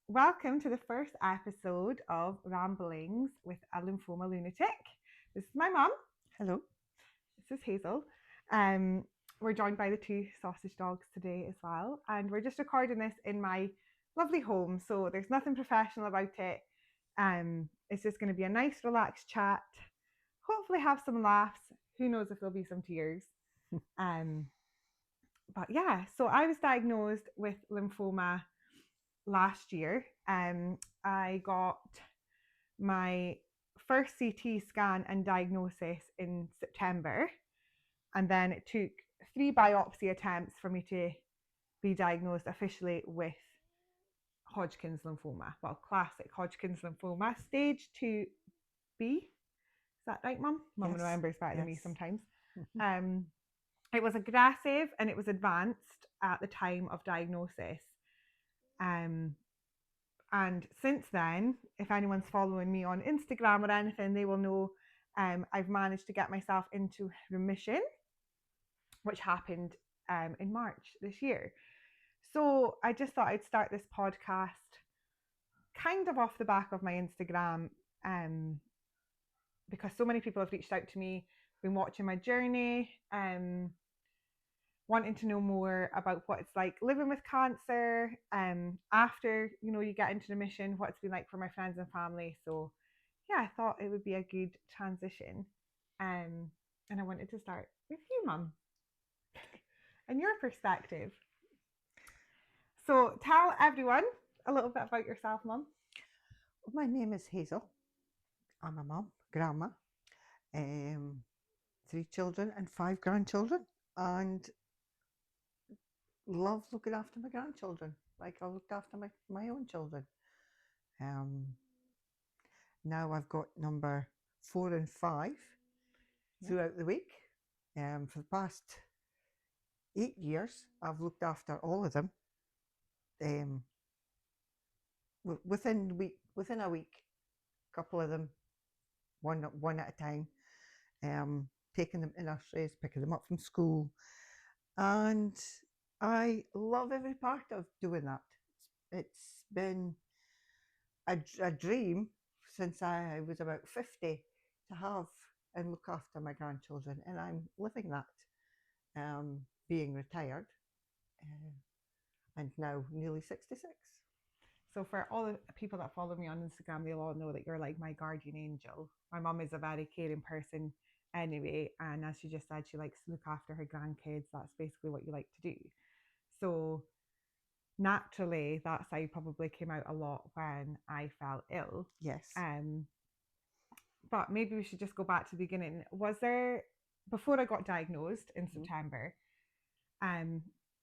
Welcome to the first episode of Ramblings with a Lymphoma Lunatic. This is my mum. Hello. This is Hazel. We're joined by the two sausage dogs today as well, and we're just recording this in my lovely home, so there's nothing professional about it. It's just going to be a nice, relaxed chat. Hopefully, have some laughs. Who knows if there'll be some tears. But yeah, so I was diagnosed with lymphoma last year. I got my first CT scan and diagnosis in September, and then it took 3 biopsy attempts for me to be diagnosed officially with Hodgkin's lymphoma. Well, classic Hodgkin's lymphoma, stage 2B. Is that right, Mum? Mum Yes. remembers better than me Yes. sometimes. It was aggressive and it was advanced at the time of diagnosis. And since then, if anyone's following me on Instagram or anything, they will know I've managed to get myself into remission, which happened in March this year. So I just thought I'd start this podcast kind of off the back of my Instagram, because so many people have reached out to me, been watching my journey, wanting to know more about what it's like living with cancer, after you get into remission, what it's been like for my friends and family. So yeah, I thought it would be a good transition, and I wanted to start with you, Mum, and your perspective. So tell everyone a little bit about yourself, Mum. My name is Hazel. I'm a mum, grandma, 3 children and 5 grandchildren, and love looking after my grandchildren like I looked after my own children. Now I've got number 4 and 5 throughout the week. For the past 8 years, I've looked after all of them. Within a week, a couple of them, one at a time, taking them to nurseries, picking them up from school, and I love every part of doing that. It's been a dream since I was about 50 to have and look after my grandchildren, and I'm living that, being retired, and now nearly 66. So for all the people that follow me on Instagram, they'll all know that you're like my guardian angel. My mum is a very caring person anyway, and as she just said, she likes to look after her grandkids. That's basically what you like to do. So naturally, that side probably came out a lot when I fell ill. Yes. But maybe we should just go back to the beginning. Was there, before I got diagnosed in September,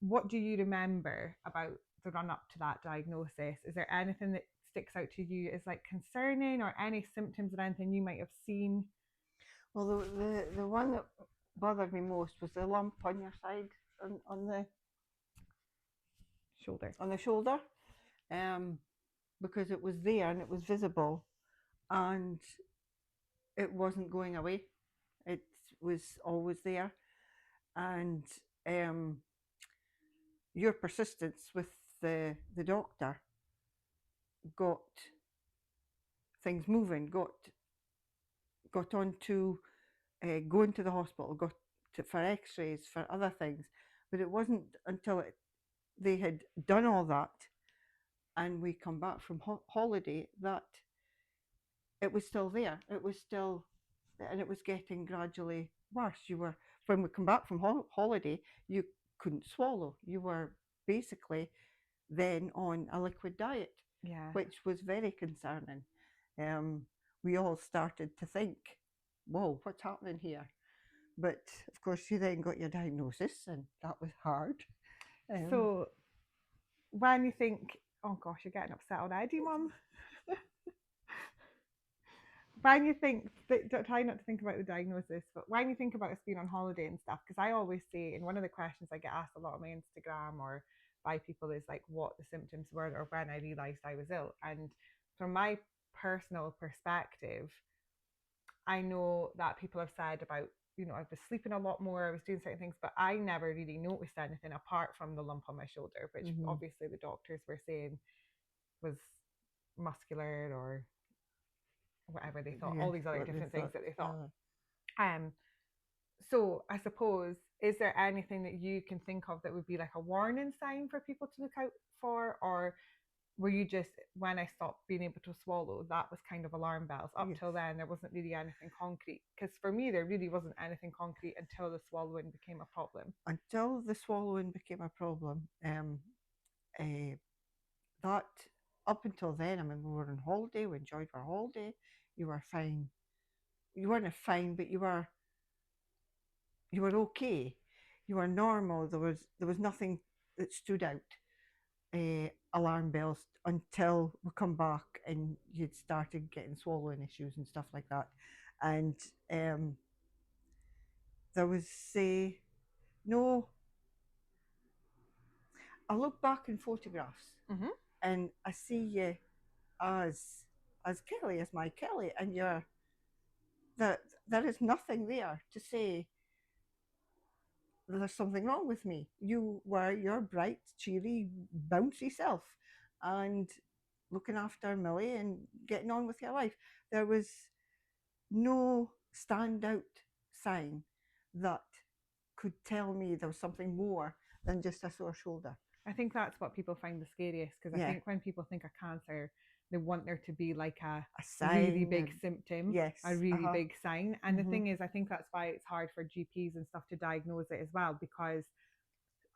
what do you remember about the run up to that diagnosis? Is there anything that sticks out to you as like concerning, or any symptoms or anything you might have seen? Well, the one that bothered me most was the lump on your side, on the shoulder, because it was there and it was visible, and it wasn't going away. It was always there, and your persistence with the doctor got things moving, got on to going to the hospital, for x-rays, for other things. But it wasn't until they had done all that and we come back from holiday that it was still there. It was still, and it was getting gradually worse. When we come back from holiday, you couldn't swallow. You were basically then on a liquid diet, which was very concerning. We all started to think, whoa, what's happening here? But of course, you then got your diagnosis, and that was hard. So when you think, oh gosh, you're getting upset already, Mum. When you think, try not to think about the diagnosis, but when you think about us being on holiday and stuff, because I always say, and one of the questions I get asked a lot on my Instagram or by people is like what the symptoms were or when I realised I was ill. And from my personal perspective, I know that people have said about, I was sleeping a lot more, I was doing certain things, but I never really noticed anything apart from the lump on my shoulder, which obviously the doctors were saying was muscular or whatever they thought, Yes, all these other what they different things thought. that they thought. So I suppose, is there anything that you can think of that would be like a warning sign for people to look out for, or were you just, when I stopped being able to swallow, that was kind of alarm bells? Up Yes. till then, there wasn't really anything concrete. Because for me, there really wasn't anything concrete until the swallowing became a problem. Until the swallowing became a problem, that up until then, I mean, we were on holiday, we enjoyed our holiday, you were fine. You weren't fine, but you were okay. You were normal. There was nothing that stood out. Alarm bells until we come back and you'd started getting swallowing issues and stuff like that, and there was no. I look back in photographs Mm-hmm. and I see you as Kelly, as my Kelly, and you're that there is nothing there to say there's something wrong with me. You were your bright, cheery, bouncy self, and looking after Millie and getting on with your life. There was no standout sign that could tell me there was something more than just a sore shoulder. I think that's what people find the scariest, because I Yeah. think when people think of cancer, they want there to be like a sign, really big symptom, yes, a really big sign. And the Mhm. thing is, I think that's why it's hard for GPs and stuff to diagnose it as well, because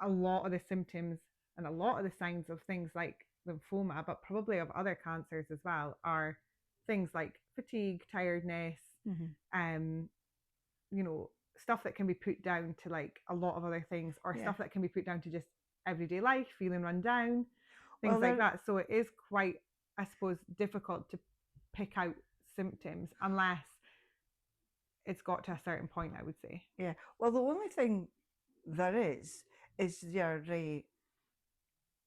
a lot of the symptoms and a lot of the signs of things like lymphoma, but probably of other cancers as well, are things like fatigue, tiredness, Mhm. you know, stuff that can be put down to like a lot of other things, or Yeah. stuff that can be put down to just everyday life, feeling run down, Well, things like that. So it is quite, I suppose, difficult to pick out symptoms unless it's got to a certain point, I would say. Yeah. Well, the only thing there is your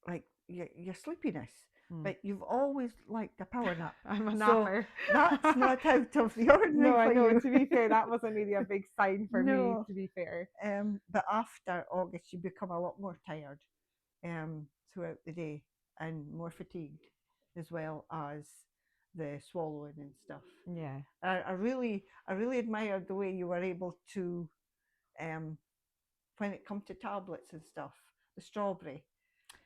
like your sleepiness. But you've always liked a power nap. I'm a So napper. that's not out of the ordinary No, I for know. you. To be fair, that wasn't really a big sign for me, No. to be fair. But after August, you become a lot more tired throughout the day and more fatigued, as well as the swallowing and stuff. Yeah. I really admired the way you were able to, when it comes to tablets and stuff, the strawberry,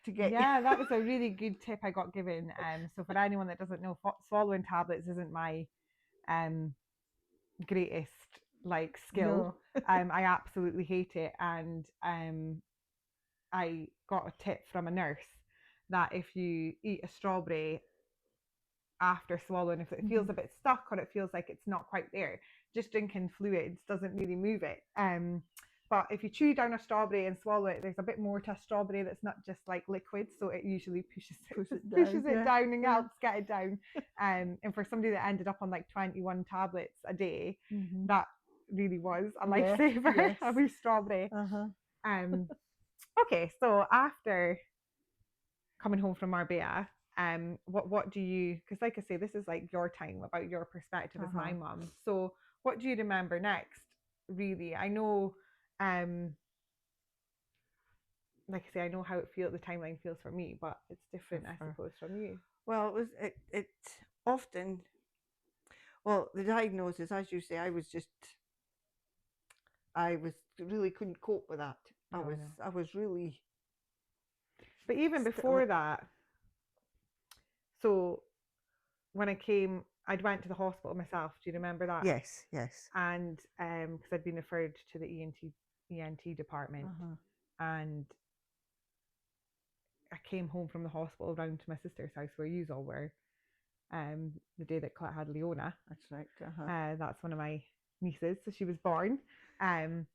to get. Yeah, that was a really good tip I got given. So for anyone that doesn't know, swallowing tablets isn't my greatest like skill. No. I absolutely hate it, and I got a tip from a nurse that if you eat a strawberry after swallowing, if it feels a bit stuck or it feels like it's not quite there, just drinking fluids doesn't really move it. But if you chew down a strawberry and swallow it, there's a bit more to a strawberry that's not just like liquid, so it usually pushes it down and helps get it down. And for somebody that ended up on like 21 tablets a day, that really was a lifesaver. Yes. A wee strawberry. Okay, so after coming home from Marbella, what do you, because like I say, this is like your time, about your perspective as my mum. So what do you remember next, really? I know, like I say, I know how the timeline feels for me, but it's different, I suppose, from you. Well, it often, well, the diagnosis, as you say, I really couldn't cope with that. I was really. But even before that, so when I'd went to the hospital myself. Do you remember that? Yes. And because I'd been referred to the ENT department, and I came home from the hospital round to my sister's house where you all were, the day that Colette had Leona. That's right. That's one of my nieces, so she was born. And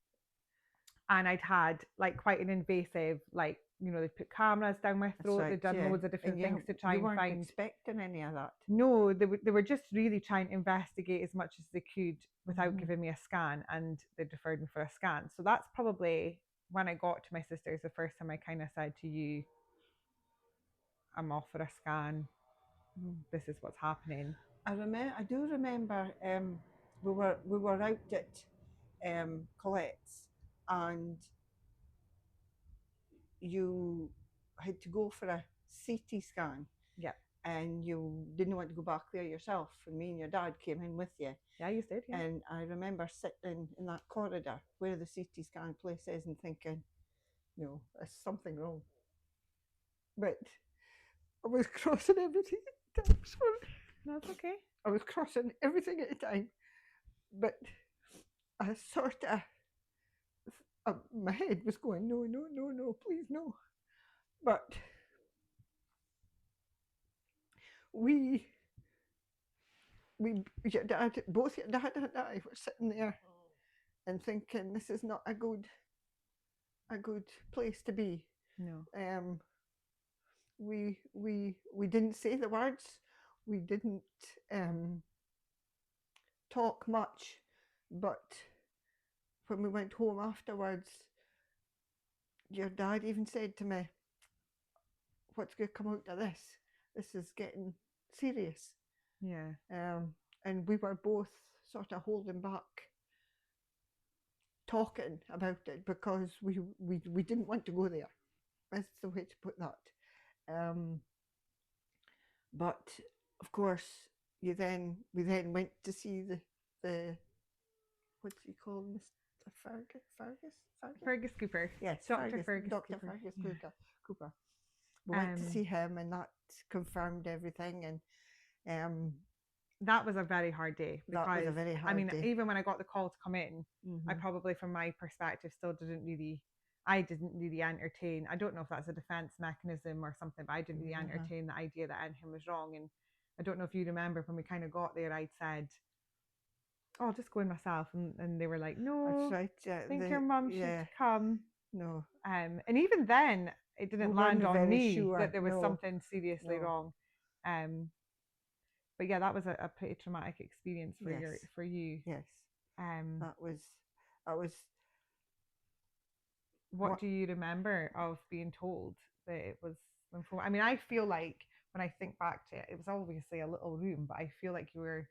I'd had like quite an invasive, like, you know, they put cameras down my throat. They'd done loads of different things to try and find. You weren't expecting any of that. No, they were just really trying to investigate as much as they could without giving me a scan, and they deferred me for a scan. So that's probably when I got to my sister's the first time I kind of said to you, I'm off for a scan. This is what's happening. I do remember we were out at Colette's, and you had to go for a CT scan. Yeah. and you didn't want to go back there yourself, and me and your dad came in with you. Yeah, you did. Yeah. And I remember sitting in that corridor where the CT scan place is and thinking, no, there's something wrong. But I was crossing everything at the time. Sorry. That's okay. I was crossing everything at the time. But I sort of, my head was going, no, no, no, no, please, no. But your dad, both your dad and I were sitting there and thinking, this is not a good place to be. No. We didn't say the words. We didn't talk much, but when we went home afterwards, your dad even said to me, what's going to come out of this? This is getting serious. Yeah. And we were both sort of holding back talking about it because we didn't want to go there. That's the way to put that. But of course, we then went to see the what's he called, Mr. Fergus Cooper. Yes, Dr. Fergus Dr. Cooper. Fergus Cooper. We went to see him, and that confirmed everything. And that was a very hard day. Because, that was a very hard day. Even when I got the call to come in, I probably, from my perspective, still didn't really entertain. I don't know if that's a defense mechanism or something, but I didn't really entertain the idea that anything was wrong. And I don't know if you remember when we kind of got there, I'd said, oh, I'll just go in myself. And they were like, no, I think your mum should come. No. And even then, it didn't land on me that there was something seriously wrong. But yeah, that was a pretty traumatic experience for you. Yes. That was. What do you remember of being told that it was lymphoma? I mean, I feel like when I think back to it, it was obviously a little room, but I feel like you were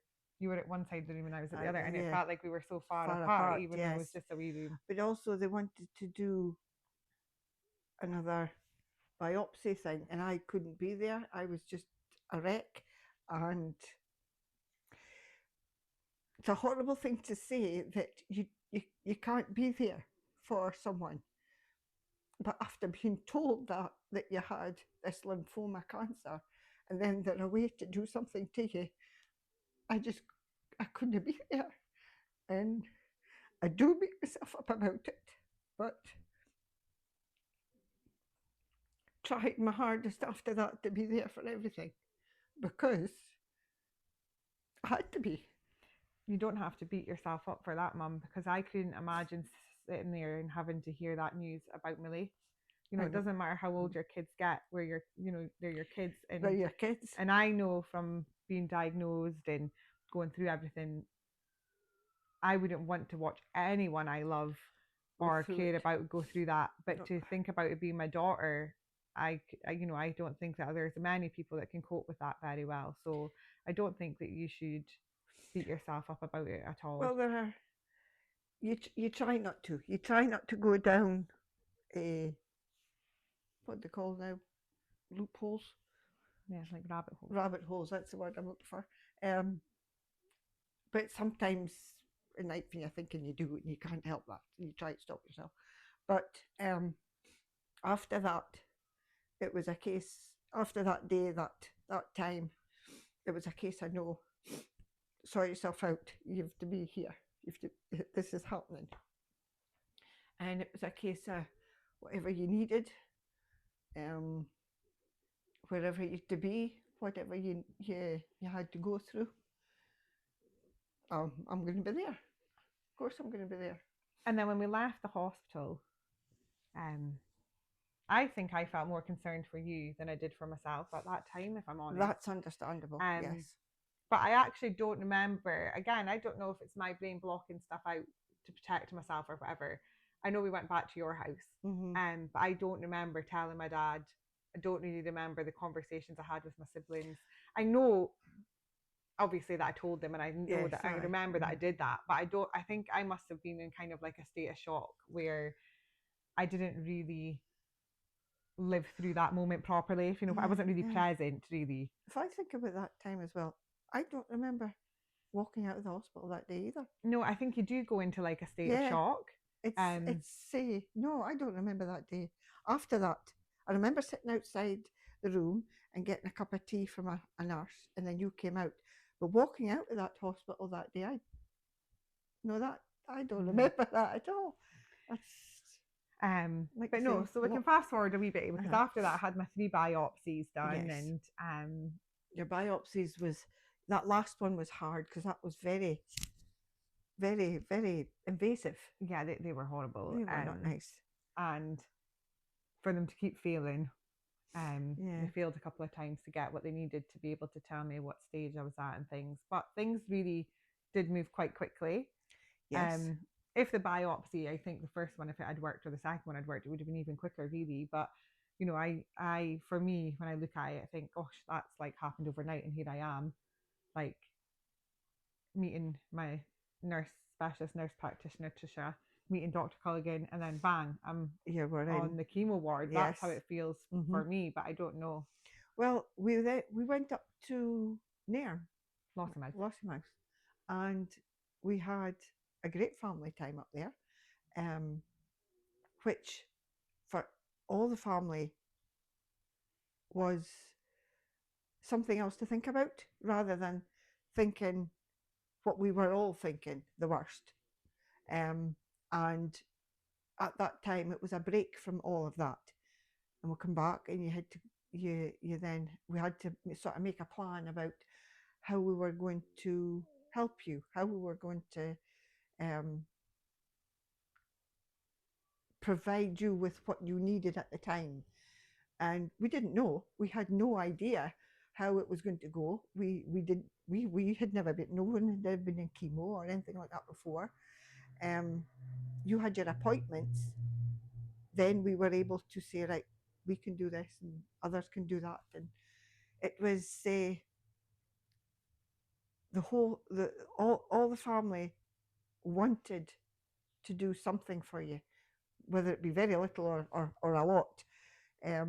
at one side of the room and I was at the other, and it felt like we were so far apart, even though it was just a wee room. But also they wanted to do another biopsy thing, and I couldn't be there. I was just a wreck, and it's a horrible thing to say that you can't be there for someone. But after being told that you had this lymphoma cancer, and then they're away to do something to you, I couldn't be there. And I do beat myself up about it, but tried my hardest after that to be there for everything, because I had to be. You don't have to beat yourself up for that, Mum, because I couldn't imagine sitting there and having to hear that news about Millie. You know, it doesn't matter how old your kids get, where they're your kids. And they're your kids. And I know from being diagnosed and going through everything, I wouldn't want to watch anyone I love or care about go through that. But to think about it being my daughter, I don't think that there's many people that can cope with that very well. So I don't think that you should beat yourself up about it at all. Well, there are. You try not to. You try not to go down what they call now, loopholes. Yeah, like rabbit holes. Rabbit holes. That's the word I'm looking for. But sometimes at night when you're thinking you do it and you can't help that, and you try to stop yourself. But after that, it was a case. After that day, that time, it was a case of no. Sort yourself out. You have to be here. This is happening. And it was a case of whatever you needed, wherever you had to be, whatever you had to go through. I'm going to be there. Of course, I'm going to be there. And then when we left the hospital, I think I felt more concerned for you than I did for myself at that time, if I'm honest. That's understandable. Yes. But I actually don't remember. Again, I don't know if it's my brain blocking stuff out to protect myself or whatever. I know we went back to your house, but I don't remember telling my dad. I don't really remember the conversations I had with my siblings. I know, obviously, that I told them, and I know that I remember that I did that. But I think I must have been in kind of like a state of shock where I didn't really live through that moment properly. If you know, I wasn't really present really. If I think about that time as well, I don't remember walking out of the hospital that day either. No, I think you do go into like a state of shock. It's no, I don't remember that day. After that, I remember sitting outside the room and getting a cup of tea from a nurse, and then you came out. But walking out of that hospital that day, I don't remember that at all. That's but no, so we can fast forward a wee bit because after that I had my 3 biopsies done, and your biopsies was that last one was hard because that was very, very, very invasive. Yeah, they were horrible. They were not nice. And for them to keep failing, they failed a couple of times to get what they needed to be able to tell me what stage I was at and things. But things really did move quite quickly. Yes. If the biopsy, I think the first one, if it had worked, or the second one had worked, it would have been even quicker, really. But you know, I for me, when I look at it, I think, gosh, that's like happened overnight, and here I am, like meeting my specialist nurse practitioner Trisha, meeting Dr. Culligan, and then bang, I'm on the chemo ward. Yes. That's how it feels for me, but I don't know. Well, we went up to Nairn, Lossiemouth, and we had a great family time up there, which for all the family was something else to think about rather than thinking what we were all thinking, the worst. And at that time it was a break from all of that, and we'll come back, and we had to sort of make a plan about how we were going to help you, how we were going to provide you with what you needed at the time. And we didn't know, we had no idea how it was going to go. We had never been, no one had ever been in chemo or anything like that before. You had your appointments, then we were able to say, right, we can do this and others can do that. And it was all the family wanted to do something for you, whether it be very little or a lot. They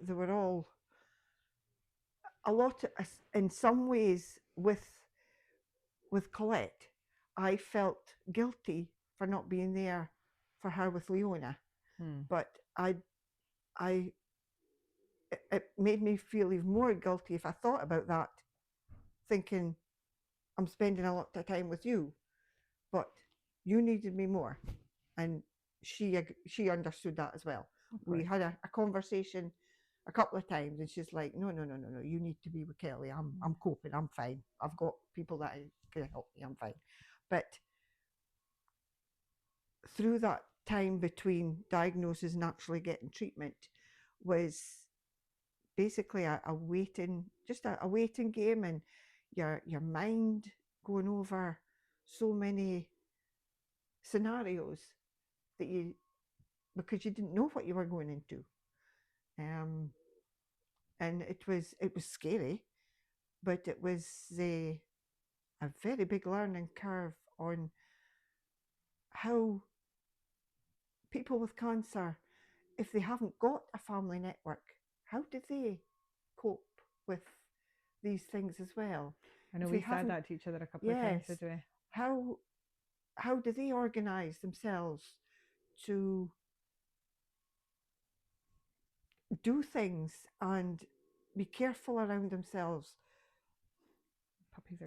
were all a lot in some ways. With Colette, I felt guilty for not being there for her with Leona, but it made me feel even more guilty if I thought about that, thinking I'm spending a lot of time with you, but you needed me more. And she understood that as well. We had a conversation a couple of times, and she's like, no, you need to be with Kelly. I'm coping, I'm fine. I've got people that can help me, I'm fine. But through that time between diagnosis and actually getting treatment was basically a waiting game, and your mind going over so many scenarios that because you didn't know what you were going into. And it was scary, but it was a very big learning curve on how people with cancer, if they haven't got a family network, how do they cope with these things as well? I know we said that to each other a couple of times, did we? How do they organize themselves to do things and be careful around themselves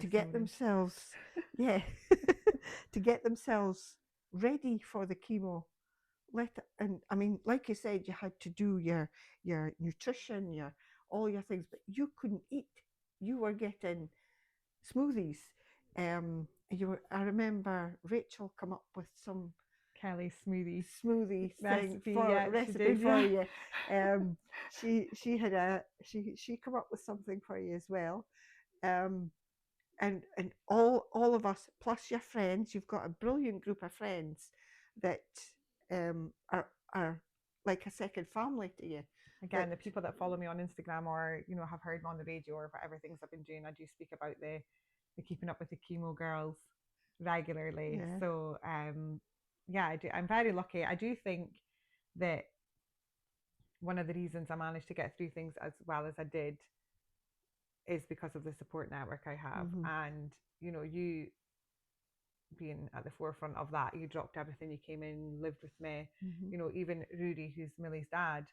to get themselves to get themselves ready for the chemo? And I mean, like you said, you had to do your nutrition, all your things, but you couldn't eat. You were getting smoothies. I remember Rachel come up with some Kelly smoothie recipe for you. She had she come up with something for you as well. And all of us, plus your friends, you've got a brilliant group of friends that are like a second family to you. Again, the people that follow me on Instagram or have heard me on the radio or whatever things I've been doing, I do speak about the keeping up with the chemo girls regularly. So I do. I'm very lucky. I do think that one of the reasons I managed to get through things as well as I did is because of the support network I have. And you being at the forefront of that, you dropped everything, you came in, lived with me. Even Rudy, who's Millie's dad,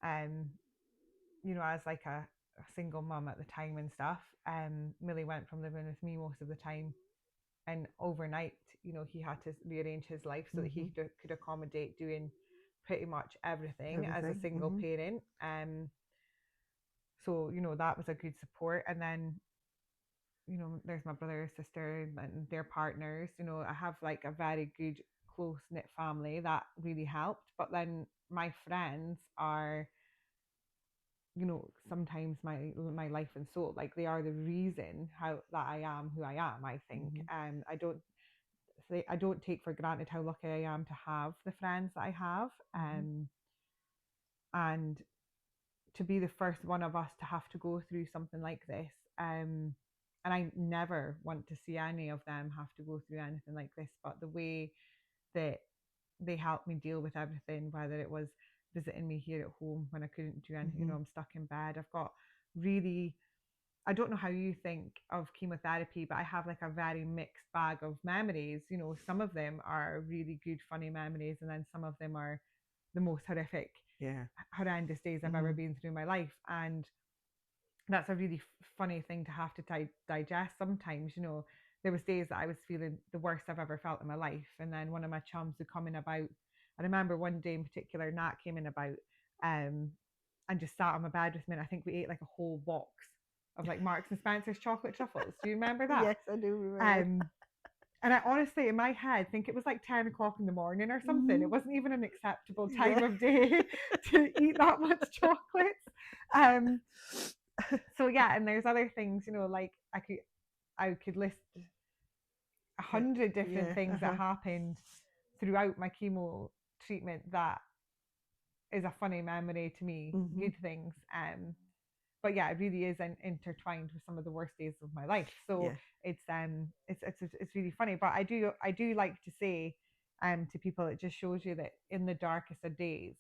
um, as like a single mum at the time and stuff, Millie went from living with me most of the time, and overnight, he had to rearrange his life so that he could accommodate doing pretty much everything as a single parent. So that was a good support. And then there's my brother, sister, and their partners. I have like a very good close knit family that really helped. But then my friends are, sometimes my life and soul. Like, they are the reason how that I am who I am, I think. I don't take for granted how lucky I am to have the friends that I have. And to be the first one of us to have to go through something like this. And I never want to see any of them have to go through anything like this. But the way that they helped me deal with everything, whether it was visiting me here at home when I couldn't do anything, I'm stuck in bed. I've got really, I don't know how you think of chemotherapy, but I have like a very mixed bag of memories. Some of them are really good, funny memories, and then some of them are the most horrific, horrendous days I've ever been through in my life. And that's a really funny thing to have to digest sometimes. There was days that I was feeling the worst I've ever felt in my life, and then one of my chums would come in about, I remember one day in particular, Nat came in about, and just sat on my bed with me, and I think we ate like a whole box of like Marks and Spencer's chocolate truffles. Do you remember that? Yes, I do remember. And I honestly, in my head, think it was like 10 o'clock in the morning or something. It wasn't even an acceptable time of day to eat that much chocolate. So yeah, and there's other things, like I could list 100 different things that happened throughout my chemo treatment that is a funny memory to me, good things. But yeah, it really is intertwined with some of the worst days of my life. So it's really funny. But I do like to say to people, it just shows you that in the darkest of days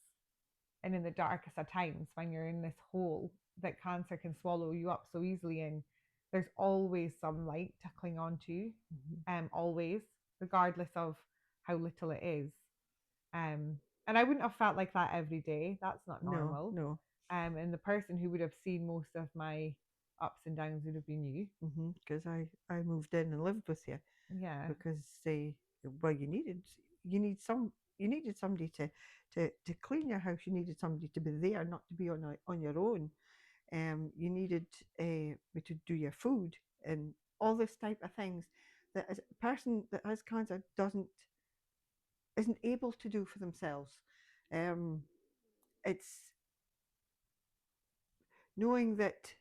and in the darkest of times, when you're in this hole that cancer can swallow you up so easily, and there's always some light to cling on to, always, regardless of how little it is. And I wouldn't have felt like that every day. That's not normal. No. And the person who would have seen most of my ups and downs would have been you. Because I moved in and lived with you. Yeah. Because well, you needed somebody to clean your house. You needed somebody to be there, not to be on your own. You needed to do your food and all this type of things that a person that has cancer isn't able to do for themselves. It's knowing that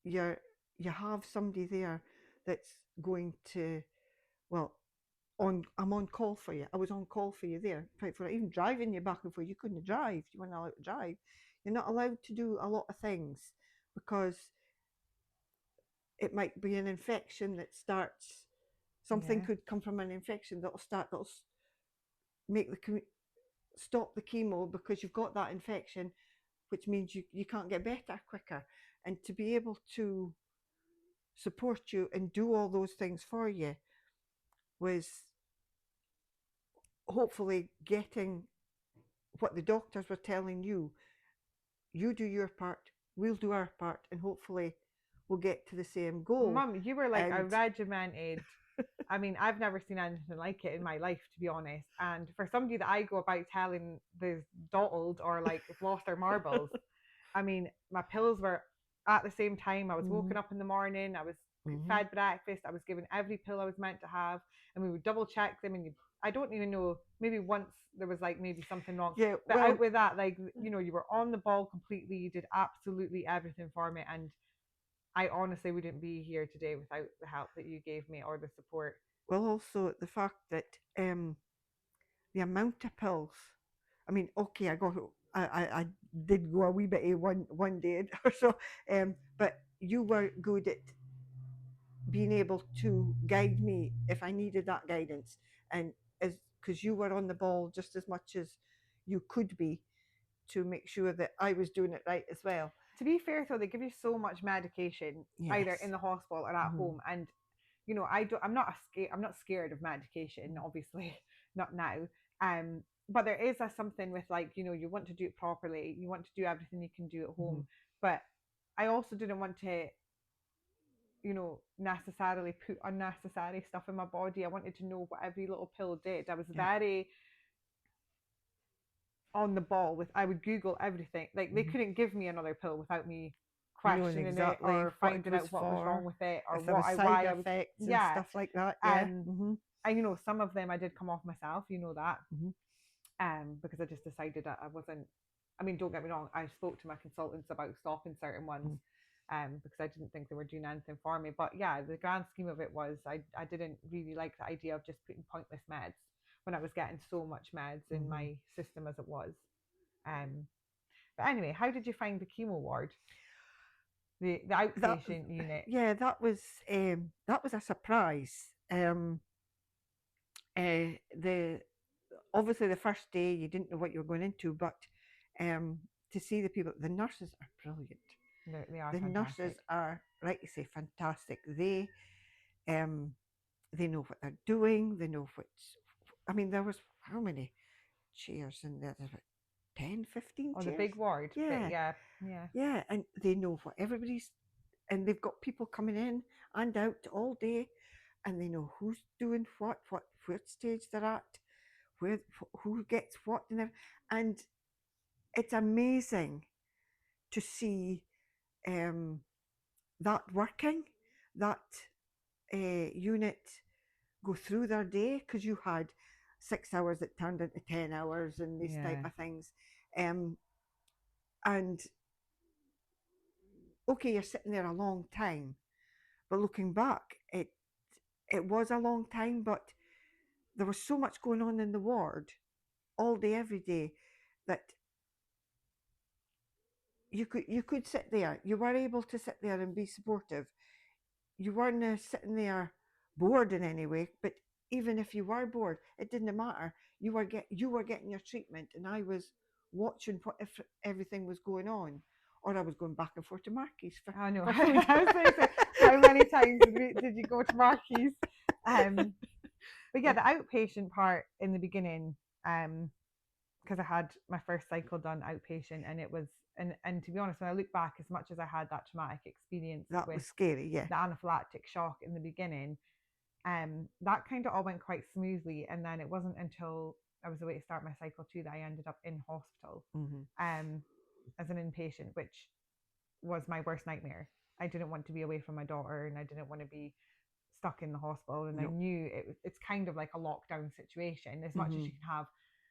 you have somebody there that's going to, well, I'm on call for you. I was on call for you there. For even driving you back and forth, you couldn't drive. You weren't allowed to drive. You're not allowed to do a lot of things because it might be an infection that starts. Something could come from an infection that'll make stop the chemo because you've got that infection, which means you can't get better quicker. And to be able to support you and do all those things for you was hopefully getting what the doctors were telling you. You do your part, we'll do our part, and hopefully we'll get to the same goal. Mum, you were like a regimented. I mean, I've never seen anything like it in my life, to be honest. And for somebody that I go about telling there's dawdled or like lost their marbles, I mean, my pills were at the same time. I was woken up in the morning. I was fed breakfast. I was given every pill I was meant to have, and we would double check them. And I don't even know. Maybe once there was like maybe something wrong. Yeah, but out with that, like you were on the ball completely. You did absolutely everything for me, and I honestly wouldn't be here today without the help that you gave me or the support. Well, also the fact that the amount of pills. I mean, okay, I did go a wee bit one day or so, but you were good at being able to guide me if I needed that guidance, and as because you were on the ball just as much as you could be, to make sure that I was doing it right as well. To be fair though, they give you so much medication either in the hospital or at home, and I'm not scared of medication, obviously not now. But there is something with like, you want to do it properly, you want to do everything you can do at home. But I also didn't want to, necessarily put unnecessary stuff in my body. I wanted to know what every little pill did. I was very on the ball with, I would Google everything. Like they couldn't give me another pill without me questioning exactly it or finding out what was wrong with it or if there was side effects and yeah, stuff like that. And some of them I did come off myself, that. Because I just decided that I wasn't. I mean, don't get me wrong. I spoke to my consultants about stopping certain ones, because I didn't think they were doing anything for me. But yeah, the grand scheme of it was I didn't really like the idea of just putting pointless meds when I was getting so much meds in my system as it was. But anyway, how did you find the chemo ward? The outpatient unit? Yeah, that was a surprise. The obviously the first day you didn't know what you were going into, but to see the people, the nurses are brilliant. They are the fantastic. Nurses are, like you say, fantastic. They know what they're doing. They know what's. I mean, there was how many chairs in there? There's about 10, 15 chairs. The big ward. Yeah. Yeah, and they know what everybody's, and they've got people coming in and out all day, and they know who's doing what stage they're at, who gets what, and it's amazing to see that working, that unit go through their day, because you had 6 hours that turned into 10 hours and these type of things. And okay, you're sitting there a long time, but looking back, it was a long time, but there was so much going on in the ward all day, every day, that you could sit there. You were able to sit there and be supportive. You weren't sitting there bored in any way, but even if you were bored, it didn't matter. You were getting your treatment, and I was watching what if everything was going on, or I was going back and forth to Marky's. I know. How many times did you go to Marky's? But yeah, the outpatient part in the beginning, because I had my first cycle done outpatient, and it was, and to be honest, when I look back, as much as I had that traumatic experience, that was scary, the anaphylactic shock in the beginning, that kind of all went quite smoothly, and then it wasn't until I was away to start my cycle 2 that I ended up in hospital, as an inpatient, which was my worst nightmare. I didn't want to be away from my daughter, and I didn't want to be stuck in the hospital, and I knew it's kind of like a lockdown situation. As much as you can have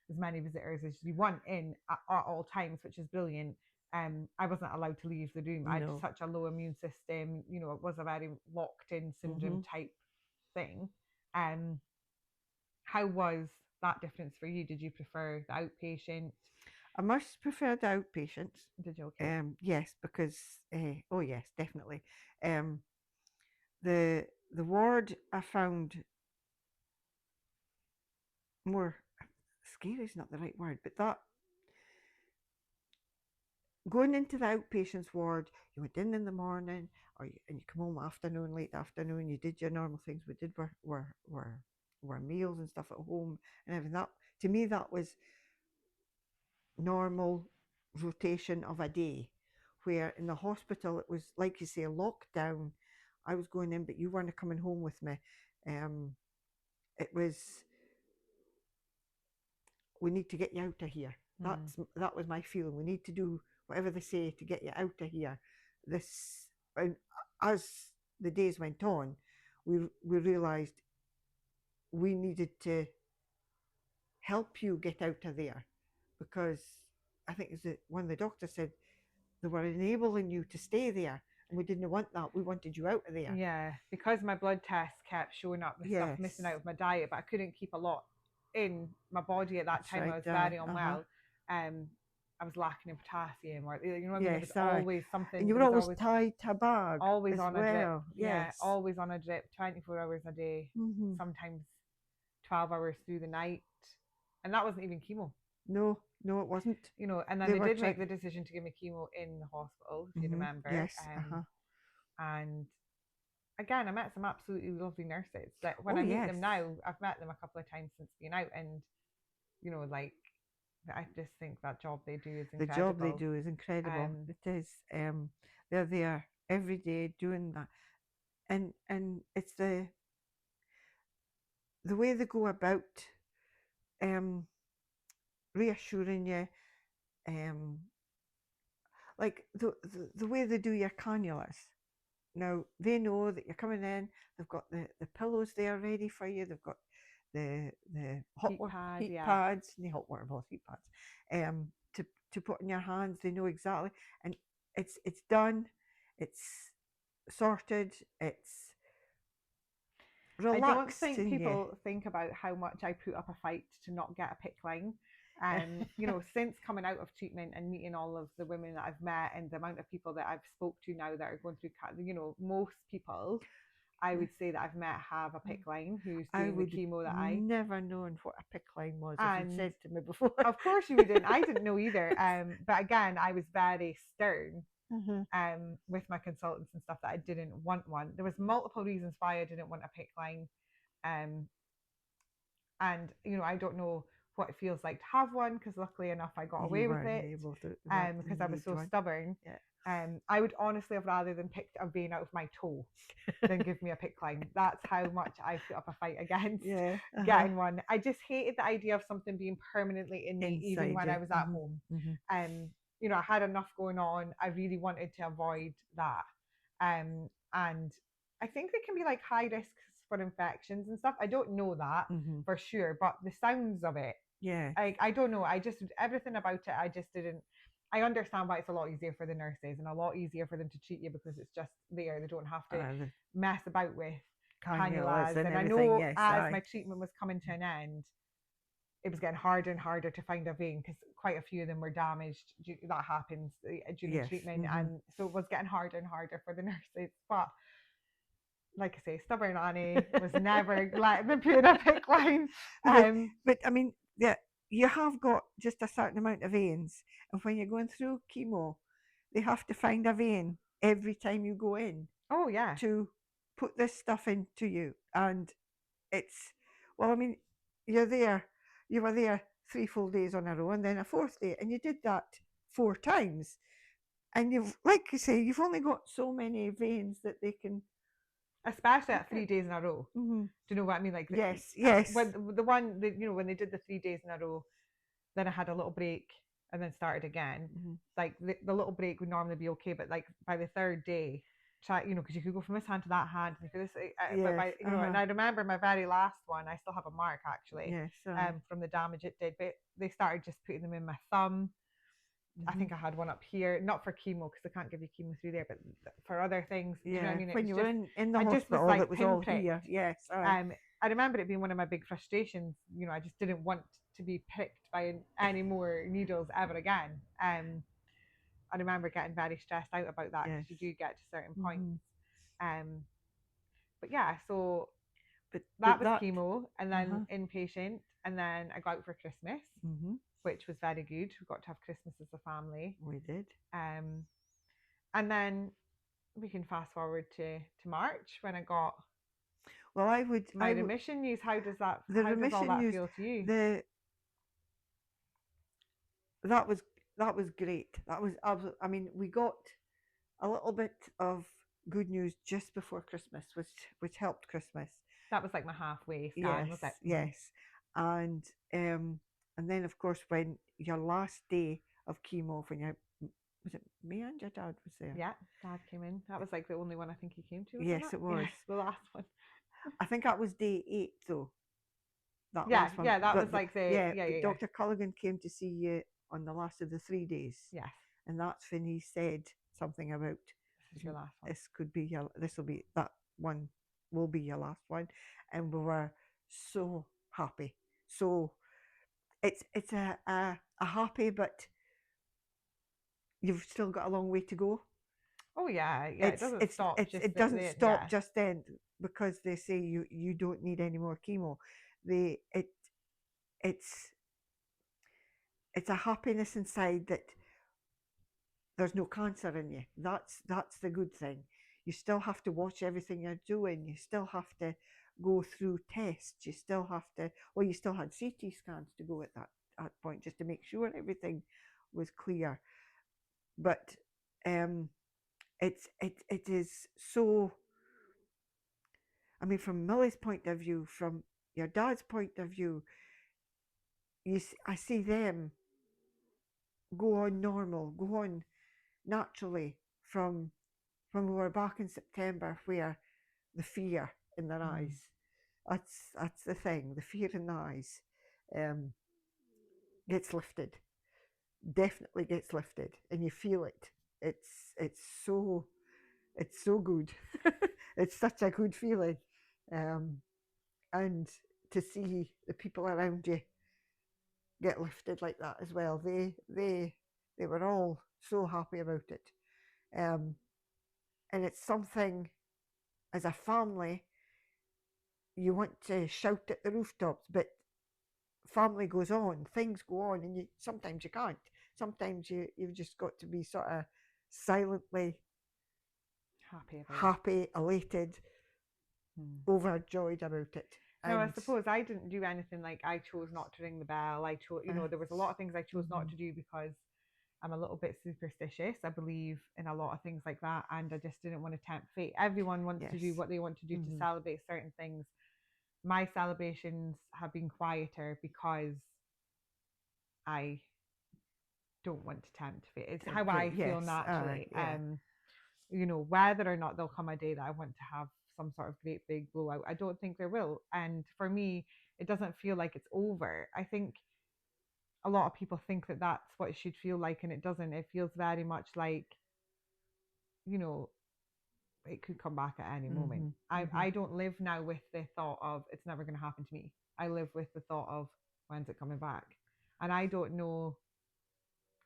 as many visitors as you want in at all times, which is brilliant. I wasn't allowed to leave the room. I had such a low immune system. It was a very locked in syndrome type thing. How was that difference for you? Did you prefer the outpatient? I must prefer the outpatients. Did you? Okay. Yes, because oh yes, definitely. The ward I found more scary is not the right word, but that going into the outpatients ward, you went in the morning, and you come home afternoon, late afternoon. You did your normal things. We did were meals and stuff at home and everything. That, to me, that was normal rotation of a day. Where in the hospital it was, like you say, a lockdown. I was going in, but you weren't coming home with me. It was, we need to get you out of here. That was my feeling. We need to do whatever they say to get you out of here. This, and as the days went on, we realised we needed to help you get out of there, because I think one of the doctors said they were enabling you to stay there, and we didn't want that. We wanted you out of there. Yeah, because my blood tests kept showing up with stuff missing out of my diet, but I couldn't keep a lot in my body at that time. Right, I was very unwell. I was lacking in potassium, or there was always something. And you were always tied to a bag. Always on a drip. Yeah, always on a drip, 24 hours a day, sometimes 12 hours through the night. And that wasn't even chemo. No, no, it wasn't. You know, and then They they were did make trying. the decision to give me chemo in the hospital, if you remember. Yes. Uh-huh. And again, I met some absolutely lovely nurses that when Oh I meet them yes. now, I've met them a couple of times since being out, and you know, like I just think that job they do is The job they incredible. do is incredible. Um, It is. They're there every day doing that, and it's the way they go about um reassuring you, um like the way they do your cannulas. Now they know that you're coming in. They've got the pillows there ready for you. They've got the heat yeah. pads, the hot water balls, heat pads, to put in your hands. They know exactly, and it's done. It's sorted. It's I don't relaxed, think and yeah. people think about how much I put up a fight to not get a pick line. You know, since coming out of treatment and meeting all of the women that I've met and the amount of people that I've spoke to now that are going through, you know, most people I would say that I've met have a pick line who's I doing the would chemo that never known what a pick line was if you'd and said to me before. of course you wouldn't. I didn't know either. But again, I was very stern with my consultants and stuff that I didn't want one. There was multiple reasons why I didn't want a pick line. Um, and you know, I don't know what it feels like to have one because luckily enough I got You away with weren't it able to because I was so one. stubborn. Yeah. I would honestly have rather than picked a vein out of my toe than give me a pick line. That's how much I put up a fight against getting one. I just hated the idea of something being permanently in me, even when I was at home. You know, I had enough going on. I really wanted to avoid that. And I think they can be like high risks for infections and stuff. I don't know that for sure, but the sounds of it, Yeah. I don't know. I just everything about it, I just didn't. I understand why it's a lot easier for the nurses and a lot easier for them to treat you because it's just there. They don't have to mess about with cannulas. And I know as my treatment was coming to an end, it was getting harder and harder to find a vein because quite a few of them were damaged. That happens during treatment, and so it was getting harder and harder for the nurses. But like I say, stubborn Annie was never letting them put in a pick line. But I mean, yeah, you have got just a certain amount of veins, and when you're going through chemo, they have to find a vein every time you go in. Oh yeah. To put this stuff into you, and it's well, I mean, you're there. You were there 3 full days on a row, and then a fourth day, and you did that 4 times. And you've, like you say, you've only got so many veins that they can. Especially at 3 days in a row. Do you know what I mean? Like yes. When the one, you know, when they did the 3 days in a row, then I had a little break and then started again. Like the little break would normally be okay, but like by the third day, you know, because you could go from this hand to that hand, and you could but by, you know, and I remember my very last one, I still have a mark actually, from the damage it did. But they started just putting them in my thumb. I think I had one up here, not for chemo because they can't give you chemo through there, but for other things. Yeah. Do you know what I mean? When you were in the hospital, it was all here. Yes. I remember it being one of my big frustrations. You know, I just didn't want to be pricked by any more needles ever again. I remember getting very stressed out about that because you do get to certain points. But yeah, so that was chemo, and then inpatient, and then I got out for Christmas, which was very good. We got to have Christmas as a family. We did. And then we can fast forward to March when I got. Well, I would. My remission news. How does that? The how remission does all that news, feel to you? That was great. That was absolutely. I mean, we got a little bit of good news just before Christmas, which helped Christmas. That was like my halfway scan, was it? Yes, and then of course when your last day of chemo, when you was it me and your dad was there? Yeah, Dad came in. That was like the only one I think he came to. Yes, it was the last one. I think that was day 8 though. That last one. Yeah, that was like the Dr. Culligan came to see you on the last of the 3 days. Yes, and that's when he said something about this is your last one. This could be this will be that one will be your last one, and we were so happy. So it's a happy, but you've still got a long way to go. Oh yeah, it doesn't stop. It doesn't stop just then because they say you don't need any more chemo. It's it's a happiness inside that there's no cancer in you. That's the good thing. You still have to watch everything you're doing. You still have to go through tests. You still have to. Well, you still had CT scans to go at that point just to make sure everything was clear. But it is so. I mean, from Millie's point of view, from your dad's point of view, I see them go on normal, go on naturally from we were back in September, where the fear in their eyes. That's the thing. The fear in the eyes gets lifted. Definitely gets lifted, and you feel it. It's so good. It's such a good feeling, and to see the people around you get lifted like that as well. They were all so happy about it, and it's something as a family you want to shout at the rooftops, but family goes on, things go on, and sometimes you can't. Sometimes you've just got to be sort of silently happy, elated, overjoyed about it. No, I suppose I didn't do anything like I chose not to ring the bell. I chose, there was a lot of things I chose not to do because I'm a little bit superstitious. I believe in a lot of things like that, and I just didn't want to tempt fate. Everyone wants to do what they want to do to celebrate certain things. My celebrations have been quieter because I don't want to tempt fate. It's how I feel naturally. Whether or not there'll come a day that I want to have some sort of great big blowout, I don't think there will. And for me, it doesn't feel like it's over. I think a lot of people think that that's what it should feel like, and it doesn't. It feels very much like, it could come back at any moment. I don't live now with the thought of it's never going to happen to me. I live with the thought of when's it coming back? And I don't know.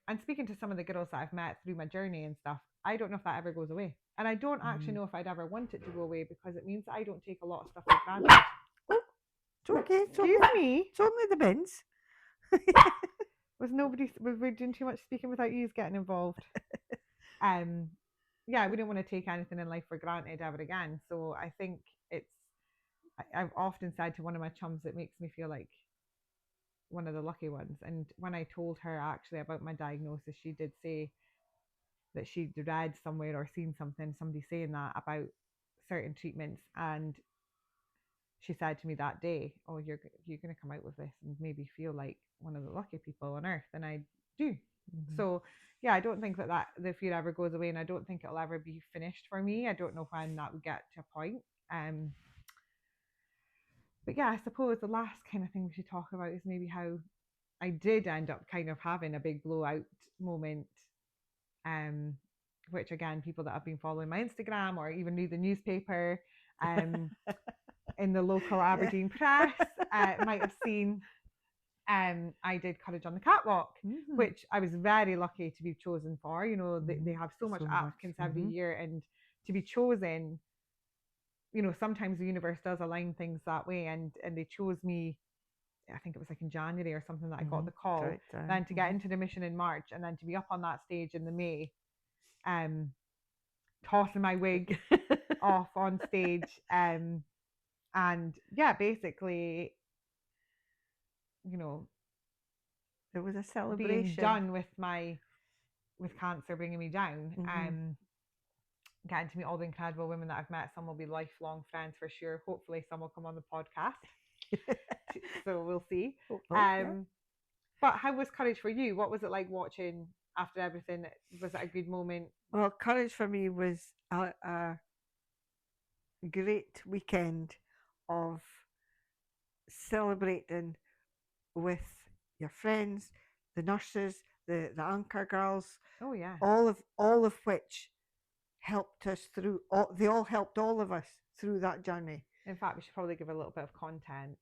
And speaking to some of the girls that I've met through my journey and stuff, I don't know if that ever goes away. And I don't actually know if I'd ever want it to go away, because it means that I don't take a lot of stuff for granted. Oh, it's okay. Excuse me. It's only the bins. Was we doing too much speaking without you getting involved? Yeah, we don't want to take anything in life for granted ever again. So I think I've often said to one of my chums, it makes me feel like one of the lucky ones. And when I told her actually about my diagnosis, she did say that she'd read somewhere or seen somebody saying that about certain treatments, and she said to me that day, "Oh, you're going to come out with this and maybe feel like one of the lucky people on earth," and I do. So yeah, I don't think that the fear ever goes away, and I don't think it'll ever be finished for me. I don't know when that would get to a point. But yeah, I suppose the last kind of thing we should talk about is maybe how I did end up kind of having a big blowout moment, which again, people that have been following my Instagram or even read the newspaper in the local Aberdeen press might have seen. I did Courage on the Catwalk, which I was very lucky to be chosen for. They have so much applicants every year, and to be chosen, sometimes the universe does align things that way, and they chose me. I think it was like in January or something that I got the call. Right, then to get into the mission in March, and then to be up on that stage in the May, tossing my wig off on stage, and yeah, basically, it was a celebration. Being done with cancer bringing me down. Getting to meet all the incredible women that I've met. Some will be lifelong friends for sure. Hopefully some will come on the podcast. So we'll see. But how was Courage for you? What was it like watching after everything? Was it a good moment? Well, Courage for me was a great weekend of celebrating with your friends, the nurses, the anchor girls. Oh yeah. All of which helped us through. They all helped all of us through that journey. In fact, we should probably give a little bit of context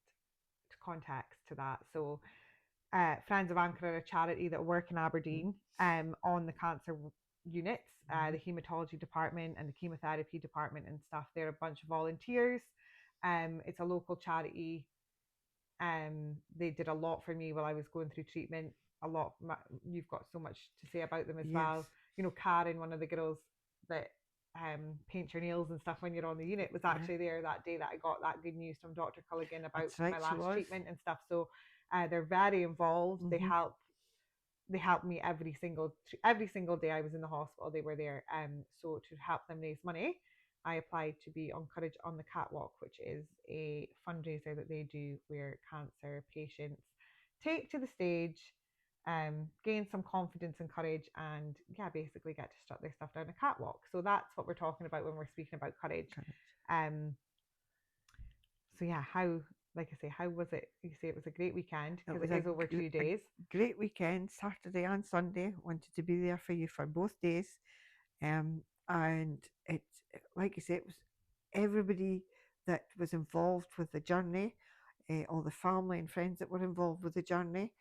to that. So, Friends of Anchor are a charity that work in Aberdeen on the cancer units, the hematology department and the chemotherapy department and stuff. They're a bunch of volunteers. It's a local charity. They did a lot for me while I was going through treatment. a lot. You've got so much to say about them as Yes. well. You know, Karen, one of the girls that paints your nails and stuff when you're on the unit, was actually there that day that I got that good news from Dr. Culligan about That's right, my she last was. treatment and stuff. So they're very involved. They help me every single day I was in the hospital. They were there. So to help them raise money, I applied to be on Courage on the Catwalk, which is a fundraiser that they do where cancer patients take to the stage, gain some confidence and courage, and basically get to strut their stuff down a catwalk. So that's what we're talking about when we're speaking about courage. So yeah, like I say, how was it? You say it was a great weekend because it is over 2 days. Great weekend, Saturday and Sunday. Wanted to be there for you for both days. And it, like I say, it was everybody that was involved with the journey, all the family and friends that were involved with the journey.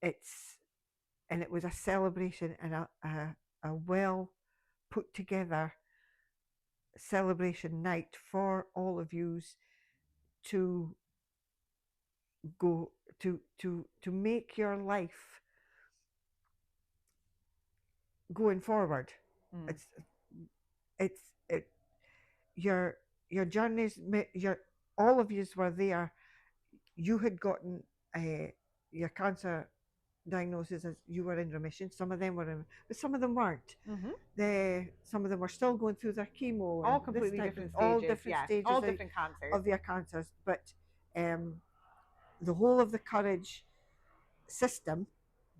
It was a celebration and a well put together celebration night for all of yous to go to make your life going forward. It's your journeys, all of yous were there. You had gotten your cancer diagnosis as you were in remission. Some of them were in, but some of them weren't. Some of them were still going through their chemo. All completely different stages. All different stages. All different cancers. Of their cancers. But the whole of the Courage system,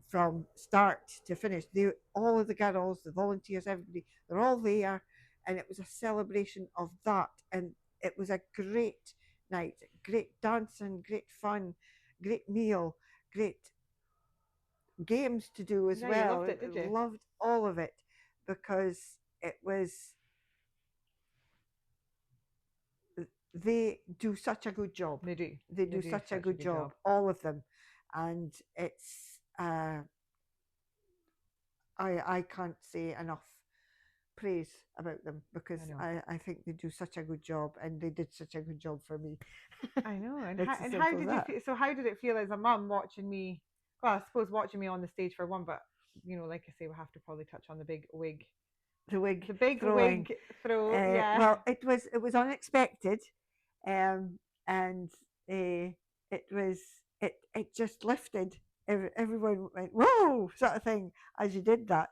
from start to finish, all of the girls, the volunteers, everybody, they're all there, and it was a celebration of that. And it was a great night, great dancing, great fun, great meal, great games to do as well. You loved it, did you? Loved all of it because it was. They do such a good job. They do. They do such a good job, all of them, and it's. I can't say enough praise about them because I think they do such a good job, and they did such a good job for me. I know. And how did you feel? So how did it feel as a mum watching me? Well, I suppose watching me on the stage for one, but like I say, we have to probably touch on the big wig. The big wig throw. Well, it was unexpected, and it just lifted. Everyone went whoa, sort of thing as you did that,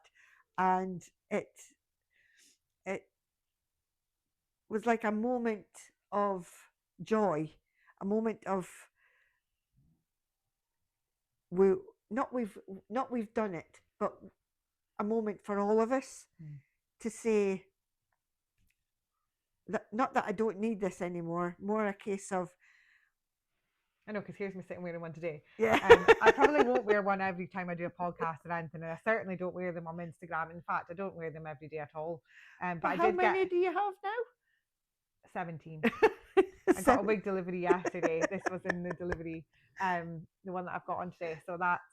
and it was like a moment of joy, a moment of we've done it, but a moment for all of us to say that, not that I don't need this anymore, more a case of. I know, because here's me sitting wearing one today. Yeah. I probably won't wear one every time I do a podcast or anything, and I certainly don't wear them on Instagram. In fact, I don't wear them every day at all. But how many do you have now? 17. I got a wig delivery yesterday. This was in the delivery, the one that I've got on today. So that's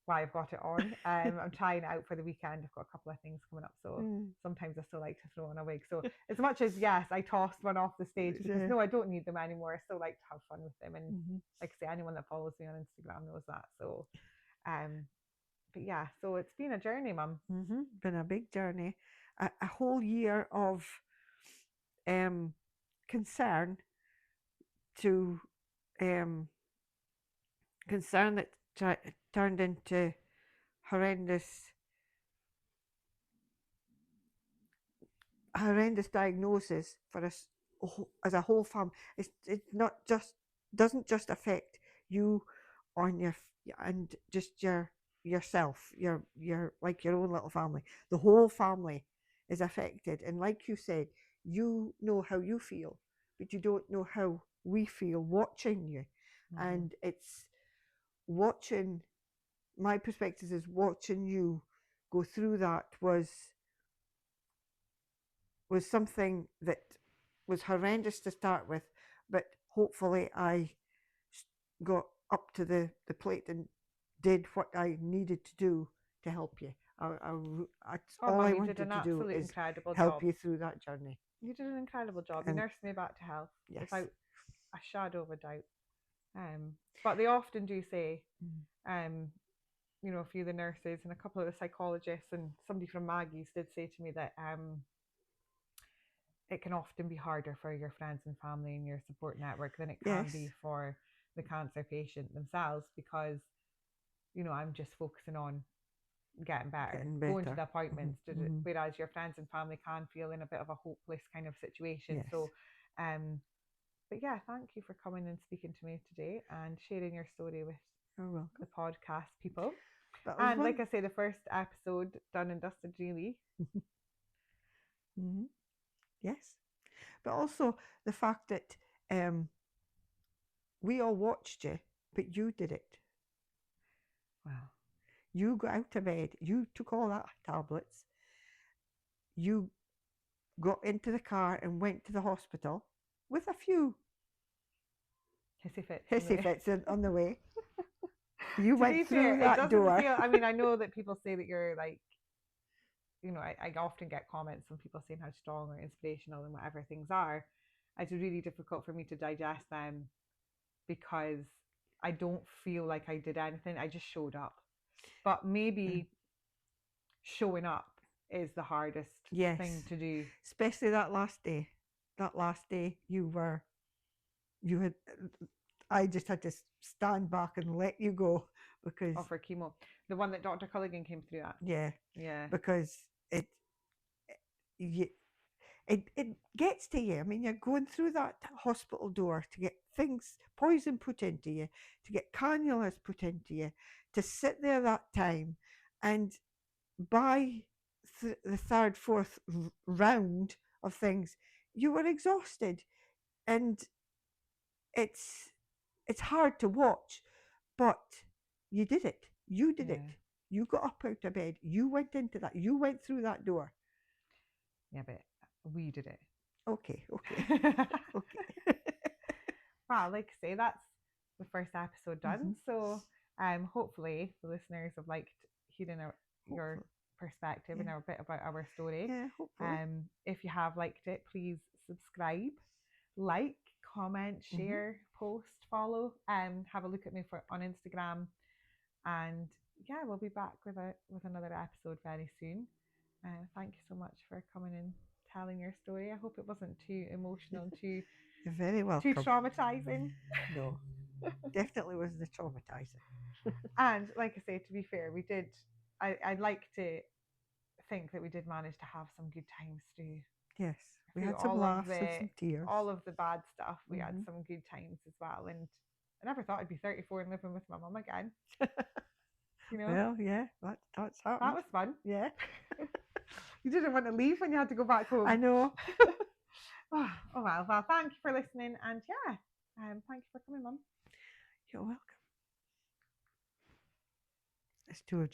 why I've got it on. I'm trying it out for the weekend. I've got a couple of things coming up, so sometimes I still like to throw on a wig. So as much as yes, I tossed one off the stage because no, I don't need them anymore. I still like to have fun with them, and like I say, anyone that follows me on Instagram knows that. So, but yeah, so it's been a journey, Mum. Been a big journey, a whole year of concern to concern that turned into horrendous diagnosis for us as a whole family. It's not just, doesn't just affect you on your and just yourself, your like your own little family. The whole family is affected, and like you said, you know how you feel, but you don't know how we feel watching you. And it's watching, my perspective is watching you go through that was something that was horrendous to start with, but hopefully I got up to the plate and did what I needed to do to help you. That's all I wanted to do is help you through that journey. You did an incredible job. You nursed me back to health without a shadow of a doubt. But they often do say, Mm. you know, a few of the nurses and a couple of the psychologists and somebody from Maggie's did say to me that it can often be harder for your friends and family and your support network than it can Yes. be for the cancer patient themselves, because, you know, I'm just focusing on getting better, going to the appointments, whereas your friends and family can feel in a bit of a hopeless kind of situation. Yes. So, but yeah, thank you for coming and speaking to me today and sharing your story with You're welcome. the podcast people. That was And fun. like I say, the first episode done and dusted, really. Yes. But also the fact that we all watched you, but you did it. Wow. You got out of bed. You took all that tablets. You got into the car and went to the hospital with a few hissy fits on the way. You to went be through fair, that it doesn't door. feel, I mean, I know that people say that you're like, you know, I often get comments from people saying how strong or inspirational and whatever things are. It's really difficult for me to digest them because I don't feel like I did anything. I just showed up. But maybe showing up is the hardest thing to do. Especially that last day. That last day I just had to stand back and let you go because for chemo. The one that Dr. Culligan came through at. Yeah. Because it gets to you. I mean, you're going through that hospital door to get poison put into you, to get cannulas put into you, to sit there that time, and by the third, fourth round of things, you were exhausted, and it's hard to watch, but you did it. You did it. You got up out of bed. You went into that. You went through that door. Yeah, but we did it. Okay. Well, like I say, that's the first episode done. So hopefully the listeners have liked hearing your perspective and a bit about our story. Yeah, hopefully. If you have liked it, please subscribe, like, comment, share, post, follow, have a look at me on Instagram, and yeah, we'll be back with another episode very soon. Thank you so much for coming and telling your story. I hope it wasn't too emotional and too You're very welcome. Too traumatizing. No, definitely wasn't traumatizing. And like I say, to be fair, we did. I'd like to think that we did manage to have some good times too. Yes, we had some laughs and some tears. All of the bad stuff, we had some good times as well. And I never thought I'd be 34 and living with my mum again. You know? Well, yeah, that's happened. That was fun. Yeah. You didn't want to leave when you had to go back home. I know. Oh well, thank you for listening, and yeah, thank you for coming, Mum. You're welcome. It's two of just